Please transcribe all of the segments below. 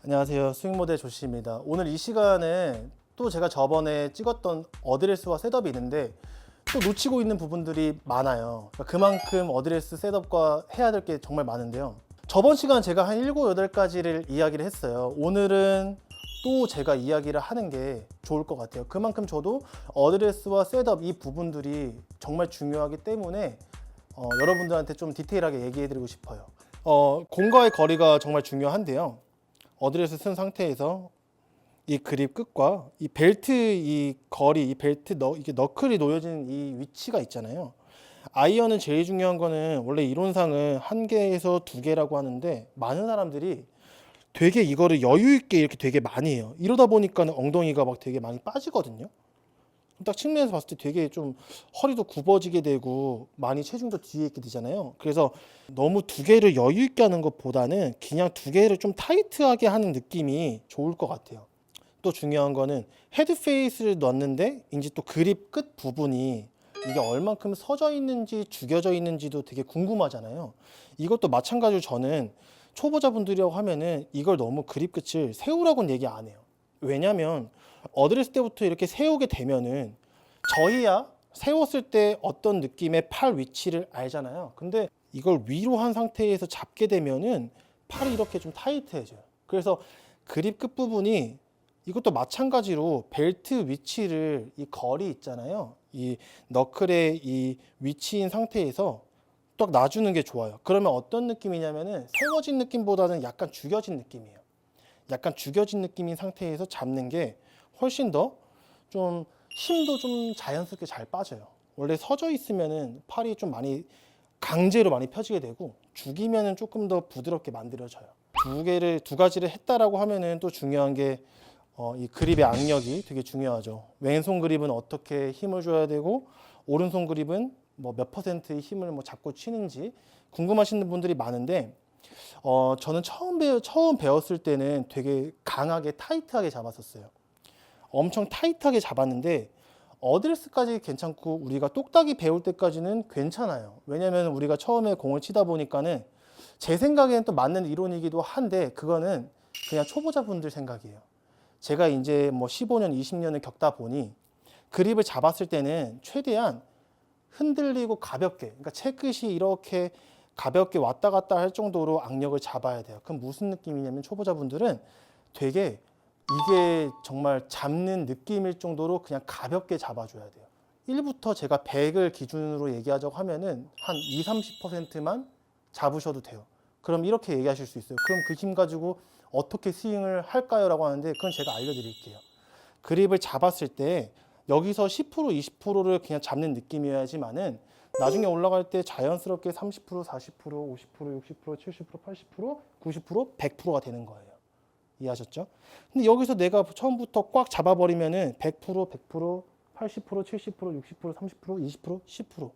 안녕하세요. 스윙모델 조시입니다. 오늘 이 시간에 또 제가 저번에 찍었던 어드레스와 셋업이 있는데 또 놓치고 있는 부분들이 많아요. 그러니까 그만큼 어드레스 셋업과 해야 될 게 정말 많은데요. 저번 시간 제가 한 7, 8가지를 이야기를 했어요. 오늘은 또 제가 이야기를 하는 게 좋을 것 같아요. 그만큼 저도 어드레스와 셋업 이 부분들이 정말 중요하기 때문에 여러분들한테 좀 디테일하게 얘기해 드리고 싶어요. 공과의 거리가 정말 중요한데요. 어드레스 쓴 상태에서 이 그립 끝과 이 벨트 이 거리, 이 벨트 이게 너클이 놓여진 이 위치가 있잖아요. 아이언은 제일 중요한 거는 원래 이론상은 1개에서 2개라고 하는데 많은 사람들이 되게 이거를 여유 있게 이렇게 되게 많이 해요. 이러다 보니까 엉덩이가 막 되게 많이 빠지거든요. 딱 측면에서 봤을 때 되게 좀 허리도 굽어지게 되고 많이 체중도 뒤에 있게 되잖아요. 그래서 너무 2개를 여유 있게 하는 것보다는 그냥 2개를 좀 타이트하게 하는 느낌이 좋을 것 같아요. 또 중요한 거는 헤드 페이스를 넣었는데 이제 또 그립 끝 부분이 이게 얼만큼 서져 있는지 죽여져 있는지도 되게 궁금하잖아요. 이것도 마찬가지로 저는 초보자분들이라고 하면은 이걸 너무 그립 끝을 세우라고는 얘기 안 해요. 왜냐면 어드레스 때부터 이렇게 세우게 되면은 저희야 세웠을 때 어떤 느낌의 팔 위치를 알잖아요. 근데 이걸 위로 한 상태에서 잡게 되면은 팔이 이렇게 좀 타이트해져요. 그래서 그립 끝 부분이 이것도 마찬가지로 벨트 위치를 이 거리 있잖아요. 이 너클의 이 위치인 상태에서 딱 놔주는 게 좋아요. 그러면 어떤 느낌이냐면은 세워진 느낌보다는 약간 죽여진 느낌이에요. 약간 죽여진 느낌인 상태에서 잡는 게 훨씬 더 좀 힘도 좀 자연스럽게 잘 빠져요. 원래 서져 있으면은 팔이 좀 많이 강제로 많이 펴지게 되고 죽이면은 조금 더 부드럽게 만들어져요. 2가지를 했다라고 하면은 또 중요한 게 이 그립의 악력이 되게 중요하죠. 왼손 그립은 어떻게 힘을 줘야 되고 오른손 그립은 뭐 몇 퍼센트의 힘을 뭐 잡고 치는지 궁금하시는 분들이 많은데 저는 처음 배웠을 때는 되게 강하게 타이트하게 잡았었어요. 엄청 타이트하게 잡았는데 어드레스까지 괜찮고 우리가 똑딱이 배울 때까지는 괜찮아요. 왜냐면 우리가 처음에 공을 치다 보니까는 제 생각에는 또 맞는 이론이기도 한데 그거는 그냥 초보자분들 생각이에요. 제가 이제 뭐 15년, 20년을 겪다 보니 그립을 잡았을 때는 최대한 흔들리고 가볍게, 그러니까 채끝이 이렇게 가볍게 왔다 갔다 할 정도로 악력을 잡아야 돼요. 그럼 무슨 느낌이냐면 초보자분들은 되게 이게 정말 잡는 느낌일 정도로 그냥 가볍게 잡아줘야 돼요. 1부터 제가 100을 기준으로 얘기하자고 하면은 한 2, 30%만 잡으셔도 돼요. 그럼 이렇게 얘기하실 수 있어요. 그럼 그 힘 가지고 어떻게 스윙을 할까요? 라고 하는데 그건 제가 알려드릴게요. 그립을 잡았을 때 여기서 10%, 20%를 그냥 잡는 느낌이어야지만은 나중에 올라갈 때 자연스럽게 30%, 40%, 50%, 60%, 70%, 80%, 90%, 100%가 되는 거예요. 이해하셨죠? 근데 여기서 내가 처음부터 꽉 잡아버리면은 100%, 100%, 80%, 70%, 60%, 30%, 20%, 10%.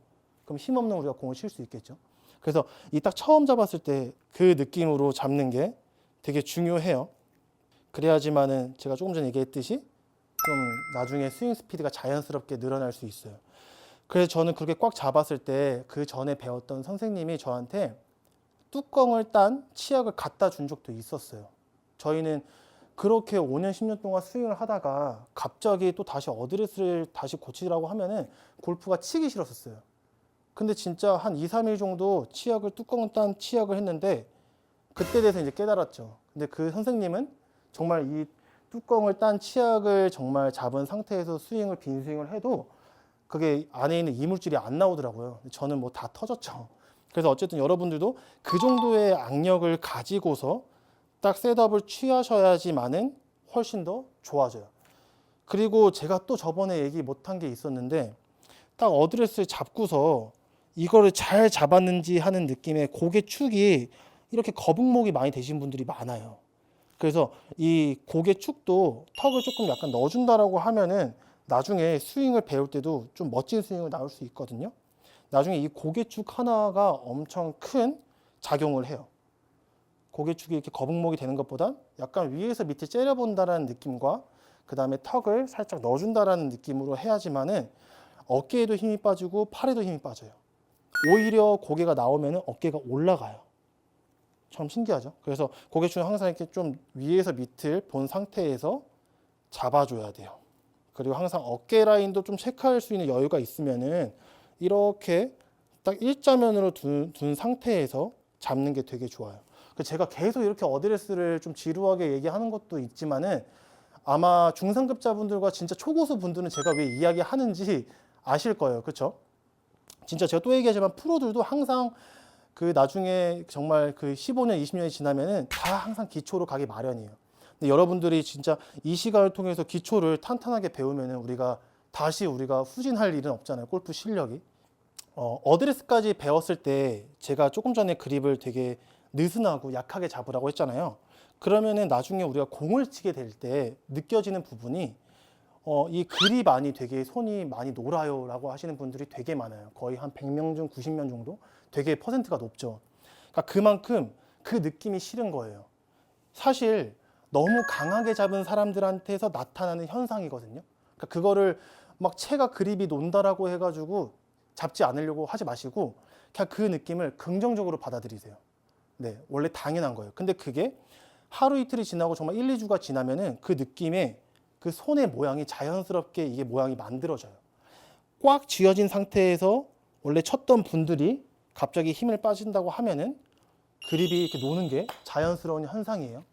그럼 힘없는 우리가 공을 칠 수 있겠죠? 그래서 이 딱 처음 잡았을 때 그 느낌으로 잡는 게 되게 중요해요. 그래야지만은 제가 조금 전에 얘기했듯이 좀 나중에 스윙 스피드가 자연스럽게 늘어날 수 있어요. 그래서 저는 그렇게 꽉 잡았을 때 그 전에 배웠던 선생님이 저한테 뚜껑을 딴 치약을 갖다 준 적도 있었어요. 저희는 그렇게 5년, 10년 동안 스윙을 하다가 갑자기 또 다시 어드레스를 다시 고치라고 하면은 골프가 치기 싫었었어요. 근데 진짜 한 2, 3일 정도 치약을 뚜껑 딴 치약을 했는데 그때 돼서 이제 깨달았죠. 근데 그 선생님은 정말 이 뚜껑을 딴 치약을 정말 잡은 상태에서 스윙을 빈 스윙을 해도 그게 안에 있는 이물질이 안 나오더라고요. 저는 뭐 다 터졌죠. 그래서 어쨌든 여러분들도 그 정도의 악력을 가지고서 딱 셋업을 취하셔야지만은 훨씬 더 좋아져요. 그리고 제가 또 저번에 얘기 못한 게 있었는데 딱 어드레스를 잡고서 이거를 잘 잡았는지 하는 느낌의 고개 축이 이렇게 거북목이 많이 되신 분들이 많아요. 그래서 이 고개 축도 턱을 조금 약간 넣어준다라고 하면은 나중에 스윙을 배울 때도 좀 멋진 스윙을 나올 수 있거든요. 나중에 이 고개축 하나가 엄청 큰 작용을 해요. 고개축이 이렇게 거북목이 되는 것보다 약간 위에서 밑에 째려본다라는 느낌과 그 다음에 턱을 살짝 넣어준다라는 느낌으로 해야지만은 어깨에도 힘이 빠지고 팔에도 힘이 빠져요. 오히려 고개가 나오면 어깨가 올라가요. 참 신기하죠. 그래서 고객줄은 항상 이렇게 좀 위에서 밑을 본 상태에서 잡아줘야 돼요. 그리고 항상 어깨 라인도 좀 체크할 수 있는 여유가 있으면은 이렇게 딱 일자면으로 둔 상태에서 잡는 게 되게 좋아요. 제가 계속 이렇게 어드레스를 좀 지루하게 얘기하는 것도 있지만은 아마 중상급자분들과 진짜 초고수 분들은 제가 왜 이야기하는지 아실 거예요. 그렇죠? 진짜 제가 또 얘기하지만 프로들도 항상 그 나중에 정말 그 15년, 20년이 지나면은 다 항상 기초로 가기 마련이에요. 근데 여러분들이 진짜 이 시간을 통해서 기초를 탄탄하게 배우면은 우리가 후진할 일은 없잖아요. 골프 실력이. 어드레스까지 배웠을 때 제가 조금 전에 그립을 되게 느슨하고 약하게 잡으라고 했잖아요. 그러면은 나중에 우리가 공을 치게 될 때 느껴지는 부분이 이 그립 안이 되게 손이 많이 놀아요 라고 하시는 분들이 되게 많아요. 거의 한 100명 중 90명 정도 되게 퍼센트가 높죠. 그러니까 그만큼 그 느낌이 싫은 거예요. 사실 너무 강하게 잡은 사람들한테서 나타나는 현상이거든요. 그러니까 그거를 막 채가 그립이 논다라고 해가지고 잡지 않으려고 하지 마시고 그냥 그 느낌을 긍정적으로 받아들이세요. 네, 원래 당연한 거예요. 근데 그게 하루 이틀이 지나고 정말 1, 2주가 지나면은 그 느낌에 그 손의 모양이 자연스럽게 이게 모양이 만들어져요. 꽉 쥐어진 상태에서 원래 쳤던 분들이 갑자기 힘을 빠진다고 하면은 그립이 이렇게 노는 게 자연스러운 현상이에요.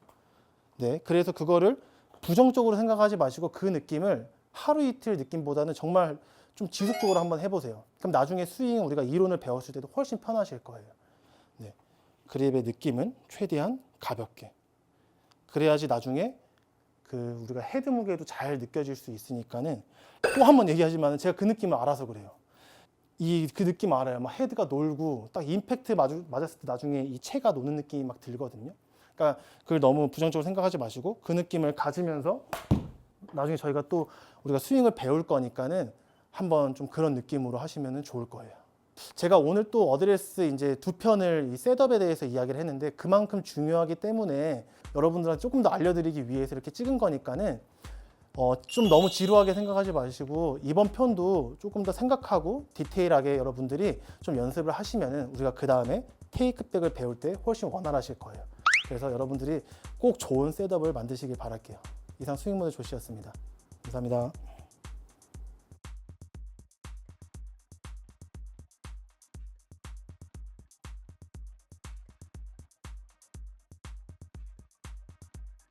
네, 그래서 그거를 부정적으로 생각하지 마시고 그 느낌을 하루 이틀 느낌보다는 정말 좀 지속적으로 한번 해보세요. 그럼 나중에 스윙 우리가 이론을 배웠을 때도 훨씬 편하실 거예요. 네, 그립의 느낌은 최대한 가볍게. 그래야지 나중에 그 우리가 헤드 무게도 잘 느껴질 수 있으니까는 또 한 번 얘기하지만 제가 그 느낌을 알아서 그래요. 그 느낌 알아요. 막 헤드가 놀고 딱 임팩트 맞았을 때 나중에 이 채가 노는 느낌이 막 들거든요. 그러니까 그걸 너무 부정적으로 생각하지 마시고 그 느낌을 가지면서 나중에 저희가 또 우리가 스윙을 배울 거니까는 한번 좀 그런 느낌으로 하시면 좋을 거예요. 제가 오늘 또 어드레스 이제 두 편을 이 셋업에 대해서 이야기를 했는데 그만큼 중요하기 때문에 여러분들한테 조금 더 알려드리기 위해서 이렇게 찍은 거니까는 좀 너무 지루하게 생각하지 마시고 이번 편도 조금 더 생각하고 디테일하게 여러분들이 좀 연습을 하시면은 우리가 그 다음에 테이크백을 배울 때 훨씬 원활하실 거예요. 그래서 여러분들이 꼭 좋은 셋업을 만드시길 바랄게요. 이상 스윙모드 조시였습니다. 감사합니다.